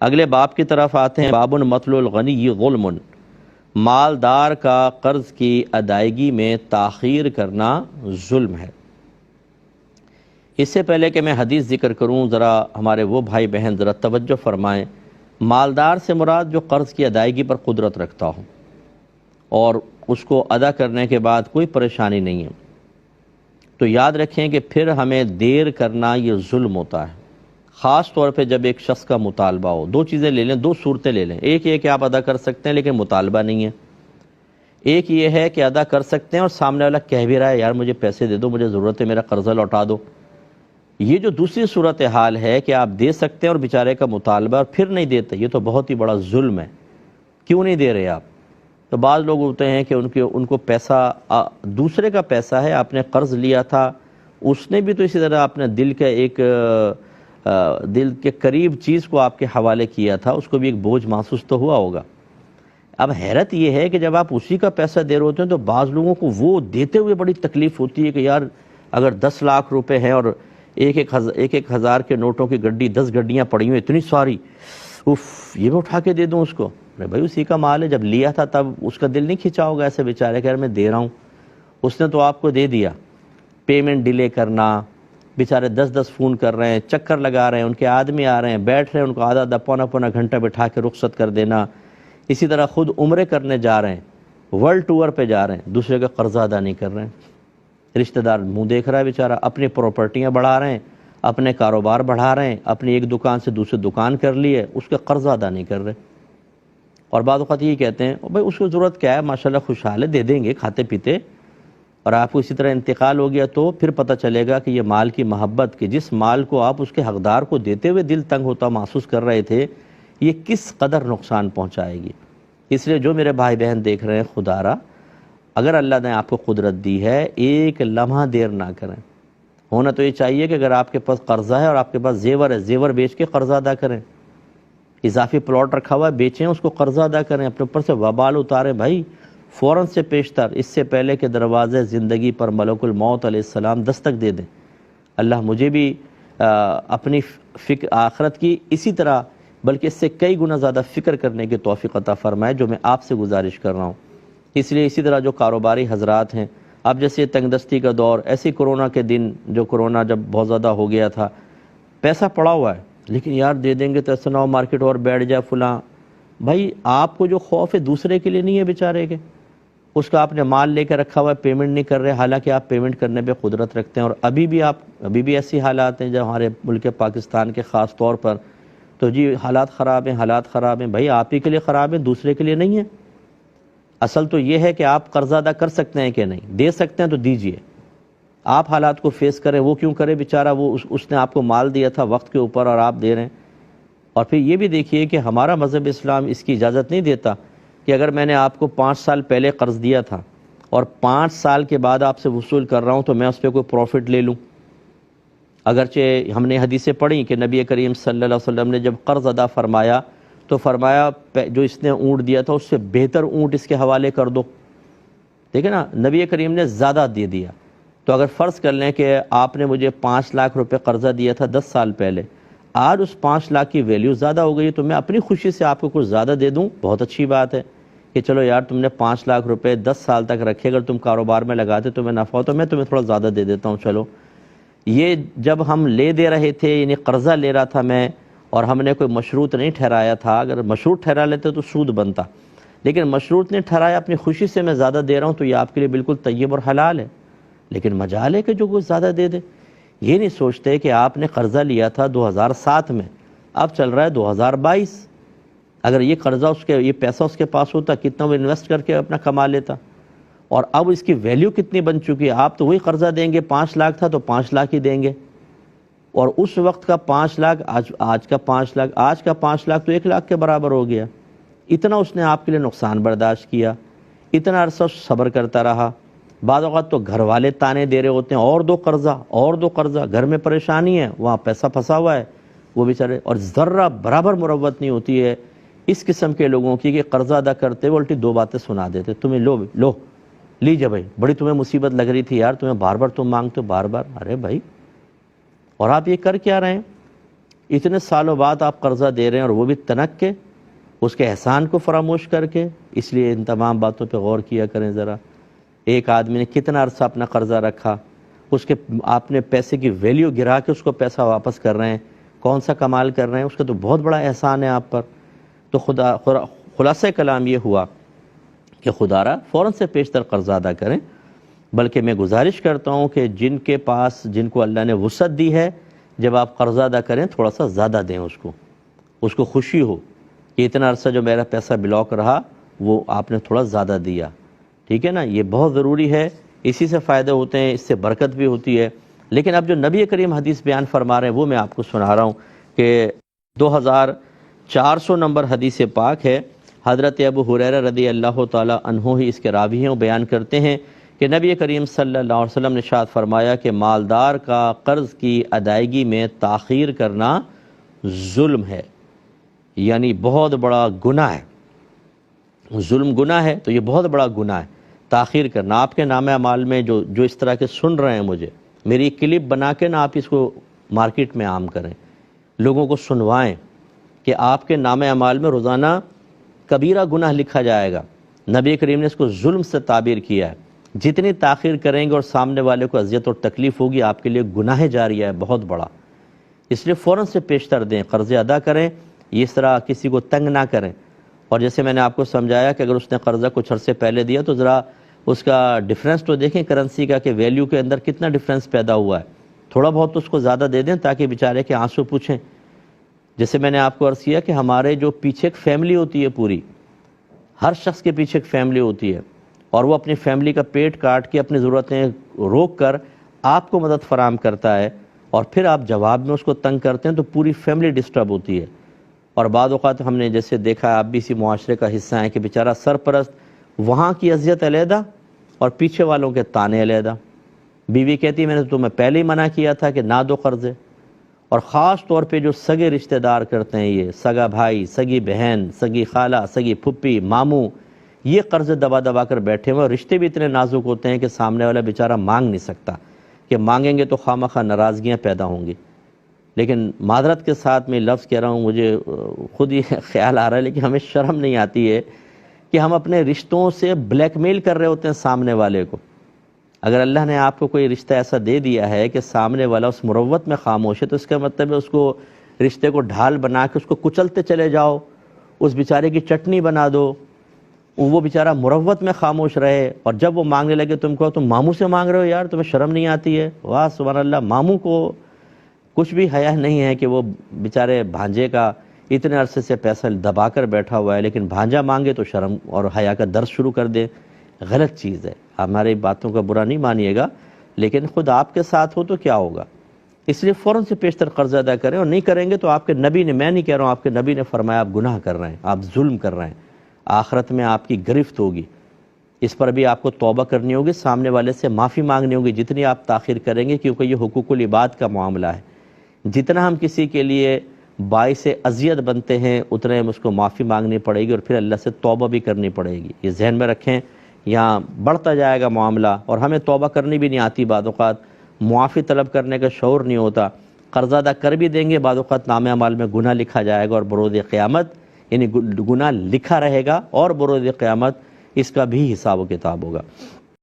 اگلے باب کی طرف آتے ہیں، باب مطل الغنی ظلم، مالدار کا قرض کی ادائیگی میں تاخیر کرنا ظلم ہے۔ اس سے پہلے کہ میں حدیث ذکر کروں، ذرا ہمارے وہ بھائی بہن ذرا توجہ فرمائیں۔ مالدار سے مراد جو قرض کی ادائیگی پر قدرت رکھتا ہو اور اس کو ادا کرنے کے بعد کوئی پریشانی نہیں ہے، تو یاد رکھیں کہ پھر ہمیں دیر کرنا یہ ظلم ہوتا ہے، خاص طور پہ جب ایک شخص کا مطالبہ ہو۔ دو چیزیں لے لیں، دو صورتیں لے لیں، ایک یہ کہ آپ ادا کر سکتے ہیں لیکن مطالبہ نہیں ہے، ایک یہ ہے کہ ادا کر سکتے ہیں اور سامنے والا کہہ بھی رہا ہے یار مجھے پیسے دے دو، مجھے ضرورت ہے، میرا قرضہ لوٹا دو۔ یہ جو دوسری صورتحال ہے کہ آپ دے سکتے ہیں اور بیچارے کا مطالبہ اور پھر نہیں دیتے، یہ تو بہت ہی بڑا ظلم ہے۔ کیوں نہیں دے رہے آپ؟ تو بعض لوگ ہوتے ہیں کہ ان کو پیسہ دوسرے کا پیسہ ہے، آپ نے قرض لیا تھا، اس نے بھی تو اسی طرح اپنے دل کے قریب چیز کو آپ کے حوالے کیا تھا، اس کو بھی ایک بوجھ محسوس تو ہوا ہوگا۔ اب حیرت یہ ہے کہ جب آپ اسی کا پیسہ دے رہے ہوتے ہیں تو بعض لوگوں کو وہ دیتے ہوئے بڑی تکلیف ہوتی ہے کہ یار اگر 10 لاکھ روپے ہیں اور ایک ہزار کے نوٹوں کی گڈی 10 گڈیاں پڑی ہوئی اتنی ساری، یہ میں اٹھا کے دے دوں اس کو؟ ارے بھائی اسی کا مال ہے، جب لیا تھا تب اس کا دل نہیں کھنچا ہوگا ایسے بیچارے کہ یار میں دے رہا ہوں، اس نے تو آپ کو دے دیا۔ پیمنٹ ڈیلے کرنا، بیچارے 10 فون کر رہے ہیں، چکر لگا رہے ہیں، ان کے آدمی آ رہے ہیں، بیٹھ رہے ہیں، ان کو آدھا پونا گھنٹہ بٹھا کے رخصت کر دینا۔ اسی طرح خود عمرے کرنے جا رہے ہیں، ورلڈ ٹور پہ جا رہے ہیں، دوسرے کا قرضہ ادا نہیں کر رہے ہیں، رشتہ دار منہ دیکھ رہا ہے بیچارہ، اپنی پراپرٹیاں بڑھا رہے ہیں، اپنے کاروبار بڑھا رہے ہیں، اپنی ایک دکان سے دوسری دکان کر لی ہے، اس کا قرضہ ادا نہیں کر رہے، اور بعض اوقات یہ کہتے ہیں بھائی اس کو ضرورت کیا ہے، ماشاءاللہ خوشحال ہے، دے دیں گے کھاتے پیتے، اور آپ کو اسی طرح انتقال ہو گیا تو پھر پتہ چلے گا کہ یہ مال کی محبت، کہ جس مال کو آپ اس کے حقدار کو دیتے ہوئے دل تنگ ہوتا محسوس کر رہے تھے، یہ کس قدر نقصان پہنچائے گی۔ اس لیے جو میرے بھائی بہن دیکھ رہے ہیں، خدا را اگر اللہ نے آپ کو قدرت دی ہے، ایک لمحہ دیر نہ کریں۔ ہونا تو یہ چاہیے کہ اگر آپ کے پاس قرضہ ہے اور آپ کے پاس زیور ہے، زیور بیچ کے قرضہ ادا کریں، اضافی پلاٹ رکھا ہوا ہے بیچیں، اس کو قرضہ ادا کریں، اپنے اوپر سے وبال اتاریں بھائی، فوراً سے پیشتر، اس سے پہلے کہ دروازے زندگی پر ملک الموت علیہ السلام دستک دے دیں۔ اللہ مجھے بھی اپنی فکر آخرت کی اسی طرح بلکہ اس سے کئی گنا زیادہ فکر کرنے کی توفیق عطا فرمائے، جو میں آپ سے گزارش کر رہا ہوں۔ اس لیے اسی طرح جو کاروباری حضرات ہیں، اب جیسے تنگ دستی کا دور، ایسی کورونا کے دن، جو کورونا جب بہت زیادہ ہو گیا تھا، پیسہ پڑا ہوا ہے لیکن یار دے دیں گے تو ایسا نہ ہو مارکیٹ اور بیٹھ جائے فلاں۔ بھائی آپ کو جو خوف ہے دوسرے کے لیے نہیں ہے بیچارے کے، اس کا آپ نے مال لے کے رکھا ہوا ہے، پیمنٹ نہیں کر رہے، حالانکہ آپ پیمنٹ کرنے پہ قدرت رکھتے ہیں، اور ابھی بھی ایسی حالات ہیں جو ہمارے ملک پاکستان کے خاص طور پر، تو جی حالات خراب ہیں، بھائی آپ ہی کے لیے خراب ہیں، دوسرے کے لیے نہیں ہے۔ اصل تو یہ ہے کہ آپ قرضہ ادا کر سکتے ہیں کہ نہیں، دے سکتے ہیں تو دیجئے، آپ حالات کو فیس کریں، وہ کیوں کرے بیچارہ، وہ اس نے آپ کو مال دیا تھا وقت کے اوپر اور آپ دے رہے ہیں۔ اور پھر یہ بھی دیکھیے کہ ہمارا مذہب اسلام اس کی اجازت نہیں دیتا کہ اگر میں نے آپ کو 5 سال پہلے قرض دیا تھا اور 5 سال کے بعد آپ سے وصول کر رہا ہوں تو میں اس پہ کوئی پروفٹ لے لوں۔ اگرچہ ہم نے حدیثیں پڑھی کہ نبی کریم صلی اللہ علیہ وسلم نے جب قرض ادا فرمایا تو فرمایا جو اس نے اونٹ دیا تھا اس سے بہتر اونٹ اس کے حوالے کر دو۔ دیکھیں نا، نبی کریم نے زیادہ دے دیا۔ تو اگر فرض کر لیں کہ آپ نے مجھے 5 لاکھ روپے قرضہ دیا تھا 10 سال پہلے، آج اس 5 لاکھ کی ویلیو زیادہ ہو گئی، تو میں اپنی خوشی سے آپ کو کچھ زیادہ دے دوں، بہت اچھی بات ہے کہ چلو یار تم نے 5 لاکھ روپے 10 سال تک رکھے، اگر تم کاروبار میں لگاتے تمہیں نفع ہو تو میں تمہیں تھوڑا زیادہ دے دیتا ہوں۔ چلو یہ جب ہم لے دے رہے تھے، یعنی قرضہ لے رہا تھا میں، اور ہم نے کوئی مشروط نہیں ٹھہرایا تھا، اگر مشروط ٹھہرا لیتے تو سود بنتا، لیکن مشروط نہیں ٹھہرایا، اپنی خوشی سے میں زیادہ دے رہا ہوں، تو یہ آپ کے لیے بالکل طیب اور حلال ہے۔ لیکن مجال ہے کہ جو کچھ زیادہ دے دے، یہ نہیں سوچتے کہ آپ نے قرضہ لیا تھا 2007 میں، اب چل رہا ہے 2022، اگر یہ قرضہ یہ پیسہ اس کے پاس ہوتا کتنا وہ انویسٹ کر کے اپنا کما لیتا، اور اب اس کی ویلیو کتنی بن چکی ہے۔ آپ تو وہی قرضہ دیں گے، 5 لاکھ تھا تو 5 لاکھ ہی دیں گے، اور اس وقت کا 5 لاکھ آج کا 5 لاکھ تو 1 لاکھ کے برابر ہو گیا۔ اتنا اس نے آپ کے لیے نقصان برداشت کیا، اتنا عرصہ صبر کرتا رہا۔ بعض اوقات تو گھر والے تانے دے رہے ہوتے ہیں، اور دو قرضہ، گھر میں پریشانی ہے، وہاں پیسہ پھنسا ہوا ہے، وہ بیچارے، اور ذرہ برابر مروت نہیں ہوتی ہے اس قسم کے لوگوں کی کہ قرضہ ادا کرتے ہوئے الٹی 2 باتیں سنا دیتے، تمہیں لو لیجئے بھائی، بڑی تمہیں مصیبت لگ رہی تھی یار، تمہیں بار بار تم مانگتے ہو بار بار، ارے بھائی، اور آپ یہ کر کیا رہے ہیں؟ اتنے سالوں بعد آپ قرضہ دے رہے ہیں اور وہ بھی تنک کے، اس کے احسان کو فراموش کر کے۔ اس لیے ان تمام باتوں پہ غور کیا کریں ذرا۔ ایک آدمی نے کتنا عرصہ اپنا قرضہ رکھا، اس کے آپ نے پیسے کی ویلیو گرا کے اس کو پیسہ واپس کر رہے ہیں، کون سا کمال کر رہے ہیں، اس کا تو بہت بڑا احسان ہے آپ پر۔ تو خلاصہ کلام یہ ہوا کہ خدا را فوراً سے پیشتر قرضہ ادا کریں، بلکہ میں گزارش کرتا ہوں کہ جن کے پاس، جن کو اللہ نے وسعت دی ہے، جب آپ قرضہ ادا کریں تھوڑا سا زیادہ دیں، اس کو خوشی ہو کہ اتنا عرصہ جو میرا پیسہ بلاک رہا وہ آپ نے تھوڑا زیادہ دیا، ٹھیک ہے نا، یہ بہت ضروری ہے، اسی سے فائدے ہوتے ہیں، اس سے برکت بھی ہوتی ہے۔ لیکن اب جو نبی کریم حدیث بیان فرما رہے ہیں وہ میں آپ کو سنا رہا ہوں کہ 2400 نمبر حدیث پاک ہے۔ حضرت ابو ہریرہ رضی اللہ تعالی عنہ ہی اس کے راوی ہیں، وہ بیان کرتے ہیں کہ نبی کریم صلی اللہ علیہ وسلم نے ارشاد فرمایا کہ مالدار کا قرض کی ادائیگی میں تاخیر کرنا ظلم ہے، یعنی بہت بڑا گناہ ہے۔ ظلم گناہ ہے تو یہ بہت بڑا گناہ ہے تاخیر کرنا۔ آپ کے نامہ اعمال میں جو اس طرح کے سن رہے ہیں مجھے، میری کلپ بنا کے نا آپ اس کو مارکیٹ میں عام کریں، لوگوں کو سنوائیں کہ آپ کے نامہ اعمال میں روزانہ کبیرہ گناہ لکھا جائے گا۔ نبی کریم نے اس کو ظلم سے تعبیر کیا ہے۔ جتنی تاخیر کریں گے اور سامنے والے کو اذیت اور تکلیف ہوگی، آپ کے لیے گناہ جاریہ ہے بہت بڑا۔ اس لیے فوراً سے پیشتر دیں، قرضے ادا کریں، اس طرح کسی کو تنگ نہ کریں۔ اور جیسے میں نے آپ کو سمجھایا کہ اگر اس نے قرضہ کچھ عرصے پہلے دیا تو ذرا اس کا ڈیفرنس تو دیکھیں کرنسی کا، کہ ویلیو کے اندر کتنا ڈیفرنس پیدا ہوا ہے۔ تھوڑا بہت تو اس کو زیادہ دے دیں تاکہ بیچارے کے آنسو پوچھیں۔ جیسے میں نے آپ کو عرض کیا کہ ہمارے جو پیچھے ایک فیملی ہوتی ہے پوری، ہر شخص کے پیچھے ایک فیملی ہوتی ہے، اور وہ اپنی فیملی کا پیٹ کاٹ کے اپنی ضرورتیں روک کر آپ کو مدد فراہم کرتا ہے، اور پھر آپ جواب میں اس کو تنگ کرتے ہیں تو پوری فیملی ڈسٹرب ہوتی ہے۔ اور بعض اوقات ہم نے جیسے دیکھا ہے، آپ بھی اسی معاشرے کا حصہ ہیں، کہ بیچارہ سرپرست وہاں کی اذیت علیحدہ اور پیچھے والوں کے تانے علیحدہ۔ بیوی کہتی ہے میں نے تمہیں پہلے ہی منع کیا تھا کہ نہ دو قرضے۔ اور خاص طور پہ جو سگے رشتہ دار کرتے ہیں، یہ سگا بھائی، سگی بہن، سگی خالہ، سگی پھپھی، ماموں، یہ قرض دبا دبا کر بیٹھے ہوئے، اور رشتے بھی اتنے نازک ہوتے ہیں کہ سامنے والا بیچارہ مانگ نہیں سکتا، کہ مانگیں گے تو خواہ ناراضگیاں پیدا ہوں گی۔ لیکن معذرت کے ساتھ میں لفظ کہہ رہا ہوں، مجھے خود ہی خیال آ رہا ہے، لیکن ہمیں شرم نہیں آتی ہے کہ ہم اپنے رشتوں سے بلیک میل کر رہے ہوتے ہیں سامنے والے کو۔ اگر اللہ نے آپ کو کوئی رشتہ ایسا دے دیا ہے کہ سامنے والا اس مروت میں خاموش ہے، تو اس کا مطلب ہے اس کو رشتے کو ڈھال بنا کے اس کو کچلتے چلے جاؤ، اس بیچارے کی چٹنی بنا دو، وہ بیچارہ مروت میں خاموش رہے، اور جب وہ مانگنے لگے تم کو، تم ماموں سے مانگ رہے ہو، یار تمہیں شرم نہیں آتی ہے؟ واہ سبحان اللہ، ماموں کو کچھ بھی حیا نہیں ہے کہ وہ بیچارے بھانجے کا اتنے عرصے سے پیسہ دبا کر بیٹھا ہوا ہے، لیکن بھانجا مانگے تو شرم اور حیا کا درس شروع کر دے۔ غلط چیز ہے، ہماری باتوں کا برا نہیں مانیے گا، لیکن خود آپ کے ساتھ ہو تو کیا ہوگا؟ اس لیے فوراً سے پیشتر قرض ادا کریں، اور نہیں کریں گے تو آپ کے نبی نے، میں نہیں کہہ رہا ہوں، آپ کے نبی نے فرمایا آپ گناہ کر رہے ہیں، آپ ظلم کر رہے ہیں، آخرت میں آپ کی گرفت ہوگی۔ اس پر بھی آپ کو توبہ کرنی ہوگی، سامنے والے سے معافی مانگنی ہوگی جتنی آپ تاخیر کریں گے، کیونکہ یہ حقوق العباد کا معاملہ ہے۔ جتنا ہم کسی کے لیے باعث اذیت بنتے ہیں اتنے ہم اس کو معافی مانگنی پڑے گی، اور پھر اللہ سے توبہ بھی کرنی پڑے گی۔ یہ ذہن میں رکھیں، یہاں بڑھتا جائے گا معاملہ، اور ہمیں توبہ کرنی بھی نہیں آتی، بعض اوقات معافی طلب کرنے کا شعور نہیں ہوتا، قرض ادا کر بھی دیں گے، بعض اوقات نامہ اعمال میں گناہ لکھا جائے گا، اور بروز قیامت یعنی گناہ لکھا رہے گا، اور بروز قیامت اس کا بھی حساب و کتاب ہوگا۔